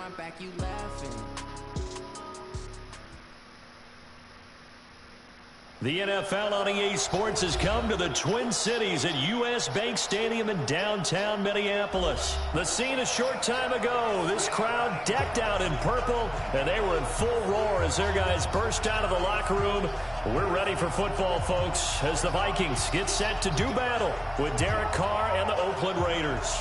front, back you laughing. The NFL on EA Sports has come to the Twin Cities at U.S. Bank Stadium in downtown Minneapolis. The scene a short time ago, this crowd decked out in purple, and they were in full roar as their guys burst out of the locker room. We're ready for football, folks, as the Vikings get set to do battle with Derek Carr and the Oakland Raiders.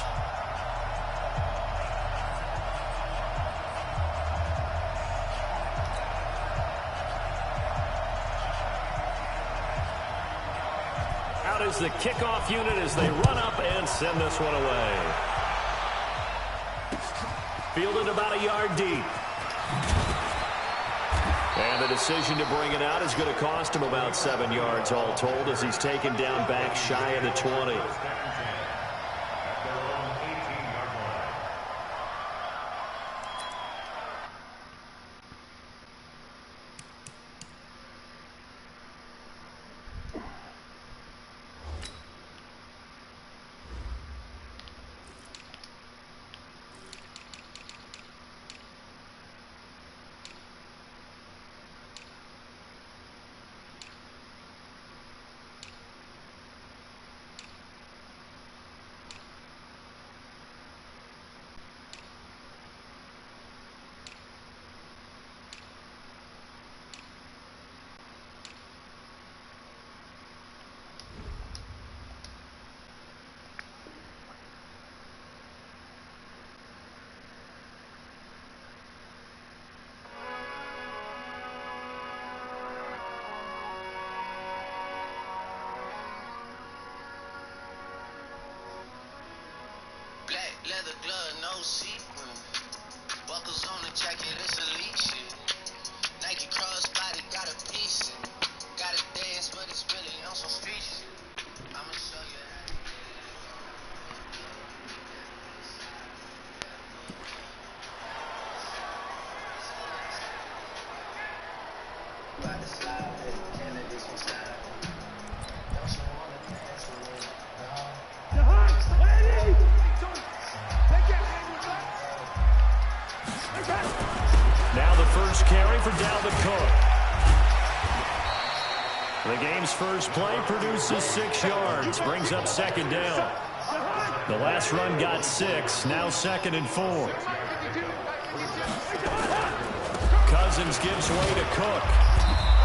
Is the kickoff unit as they run up and send this one away. Fielded about a yard deep. And the decision to bring it out is going to cost him about 7 yards all told as he's taken down back shy of the 20. Leather glove, no sequin. Buckles on the jacket, it's elite shit. Nike crossbody, got a piece. Gotta dance, but it's really on some street shit. I'ma show you that. By the side, Kennedy's on side. Don't you wanna dance with me? No. Now the first carry for Dalvin Cook. The game's first play produces 6 yards, brings up second down. The last run got 6, now 2nd and 4. Cousins gives way to Cook,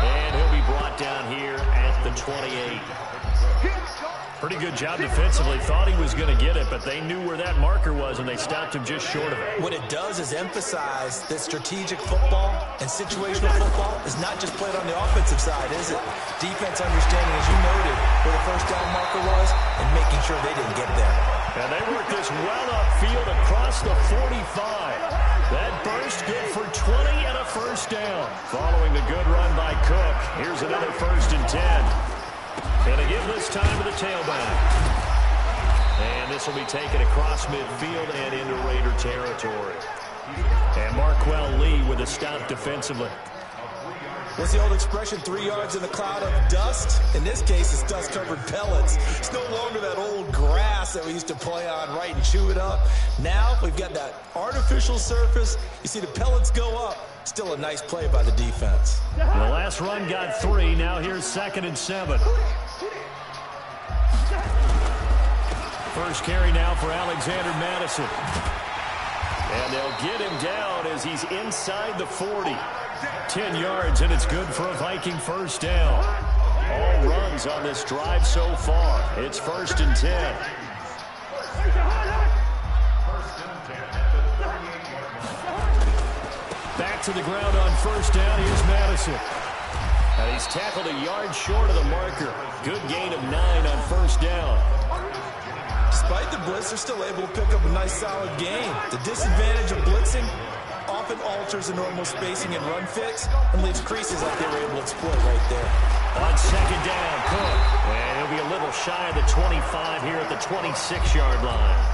and he'll be brought down here at the 28. Pretty good job defensively. Thought he was going to get it, but they knew where that marker was, and they stopped him just short of it. What it does is emphasize that strategic football and situational football is not just played on the offensive side, is it? Defense understanding, as you noted, where the first down marker was and making sure they didn't get there. And they work this well upfield across the 45. That burst good for 20 and a first down. Following the good run by Cook, here's another 1st and 10. Going to give this time to the tailback. And this will be taken across midfield and into Raider territory. And Marquell Lee with a stop defensively. What's the old expression, 3 yards in a cloud of dust? In this case, it's dust-covered pellets. It's no longer that old grass that we used to play on, right, and chew it up. Now we've got that artificial surface. You see the pellets go up. Still a nice play by the defense. The last run got 3. Now here's 2nd and 7. First carry now for Alexander Madison. And they'll get him down as he's inside the 40. 10 yards, and it's good for a Viking first down. All runs on this drive so far. It's 1st and 10. Back to the ground on first down. Here's Madison. And he's tackled a yard short of the marker. Good gain of 9 on first down. Despite the blitz, they're still able to pick up a nice, solid gain. The disadvantage of blitzing often alters the normal spacing and run fix and leaves creases like they were able to exploit right there. On second down, Cook. And he'll be a little shy of the 25 here at the 26-yard line.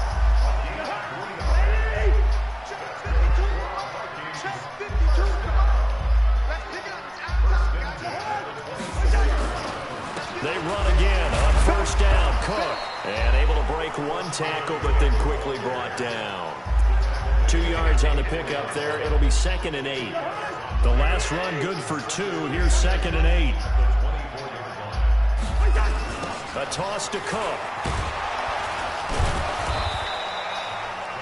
They run again on first down, Cook. And able to break one tackle, but then quickly brought down. 2 yards on the pickup there. It'll be 2nd and 8. The last run good for 2. Here's 2nd and 8. A toss to Cook.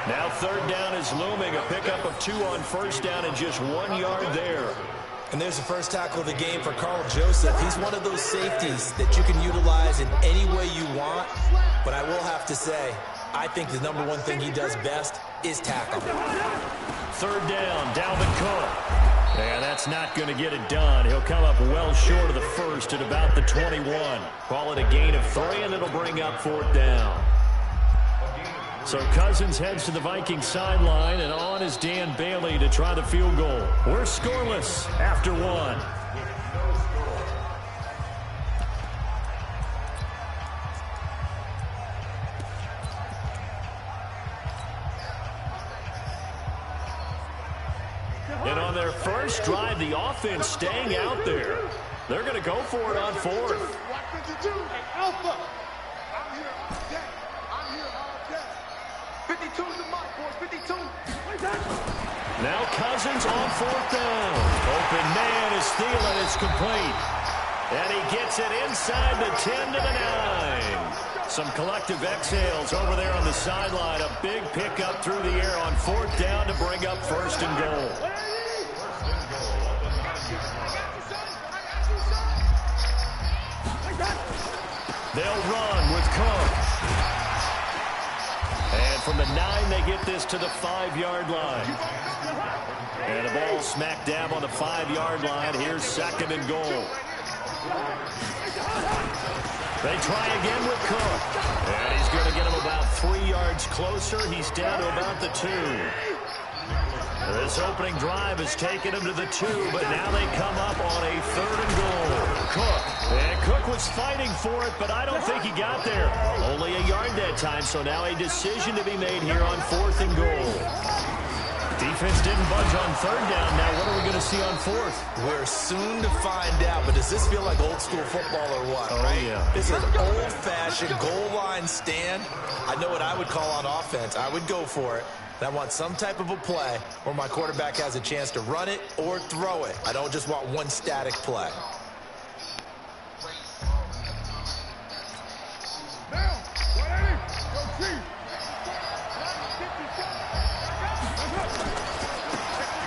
Now 3rd down is looming. A pickup of 2 on 1st down and just 1 yard there. And there's the first tackle of the game for Carl Joseph. He's one of those safeties that you can utilize in any way you want. But I will have to say, I think the number one thing he does best is tackle. 3rd down, Dalvin Cook. And that's not going to get it done. He'll come up well short of the first at about the 21. Call it a gain of 3, and it'll bring up 4th down. So Cousins heads to the Vikings sideline, and on is Dan Bailey to try the field goal. We're scoreless after 1. And on their first drive, the offense staying out there. They're going to go for it on 4th. Alpha. I'm here all day. I'm here all day. 52 is the mark, boys. 52. Now Cousins on 4th down. Open man is Thielen. It's complete. And he gets it inside the 10 to the 9. Some collective exhales over there on the sideline. A big pickup through the air on 4th down to bring up 1st and goal. They'll run with Cook. And from the 9, they get this to the 5-yard line. And the ball smack dab on the 5-yard line. Here's 2nd and goal. They try again with Cook. And he's going to get him about 3 yards closer. He's down to about the 2. This opening drive has taken him to the 2, but now they come up on a 3rd and goal. Cook. And Cook was fighting for it, but I don't think he got there. Only a yard that time, so now a decision to be made here on 4th and goal. Defense didn't budge on 3rd down. Now what are we going to see on 4th? We're soon to find out, but does this feel like old school football or what? Oh, right? Yeah. This is an old-fashioned goal line stand. I know what I would call on offense. I would go for it. And I want some type of a play where my quarterback has a chance to run it or throw it. I don't just want one static play.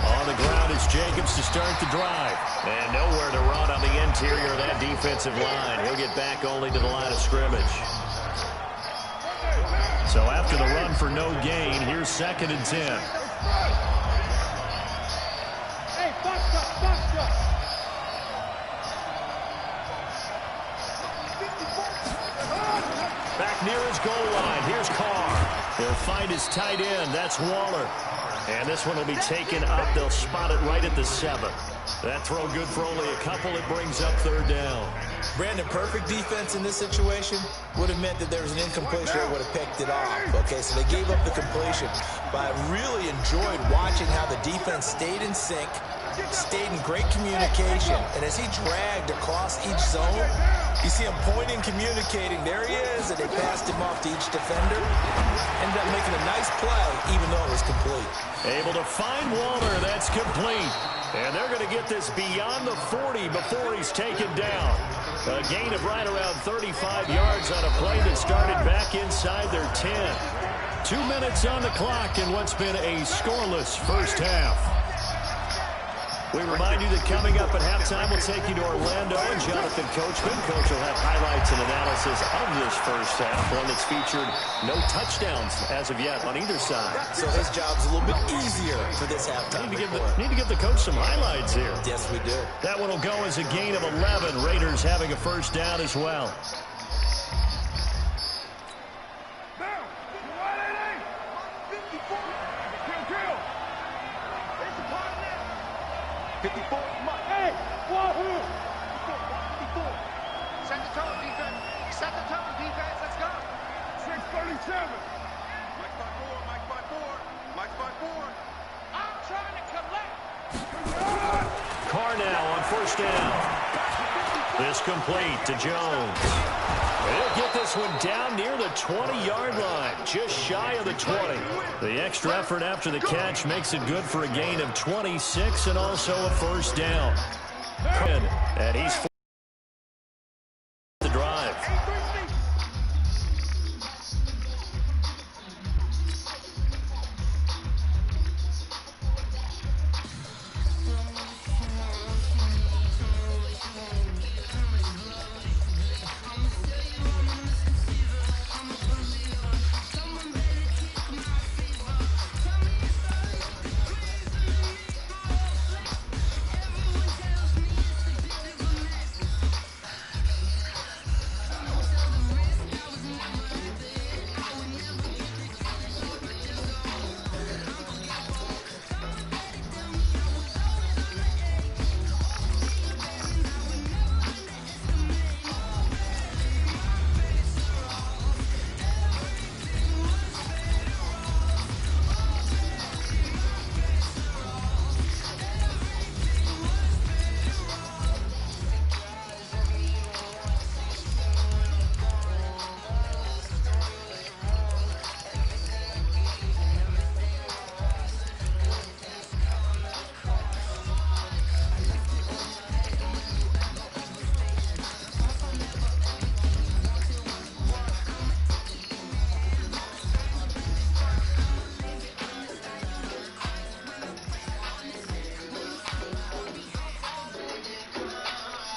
On the ground is Jacobs to start the drive. And nowhere to run on the interior of that defensive line. He'll get back only to the line of scrimmage. So after the run for no gain, here's 2nd and 10. Hey, Buster. Back near his goal line. Here's Carr. He'll find his tight end. That's Waller. And this one will be taken up. They'll spot it right at the 7. That throw good for only a couple. It brings up 3rd down. Brandon, perfect defense in this situation would have meant that there was an incompletion that would have picked it off. Okay, so they gave up the completion. But I really enjoyed watching how the defense stayed in sync, stayed in great communication. And as he dragged across each zone, you see him pointing, communicating. There he is, and they passed him off to each defender. Ended up making a nice play, even though it was complete. Able to find Waller. That's complete. And they're going to get this beyond the 40 before he's taken down. A gain of right around 35 yards on a play that started back inside their 10. 2 minutes on the clock in what's been a scoreless first half. We remind you that coming up at halftime, we'll take you to Orlando and Jonathan Coachman. Coach will have highlights and analysis of this first half, one that's featured no touchdowns as of yet on either side. So his job's a little bit easier for this halftime. Need to give the coach some highlights here. Yes, we do. That one will go as a gain of 11. Raiders having a first down as well. Carr now on first down. This complete to Jones. He'll get this one down near the 20-yard line, just shy of the 20. The extra effort after the catch makes it good for a gain of 26 and also a first down. And he's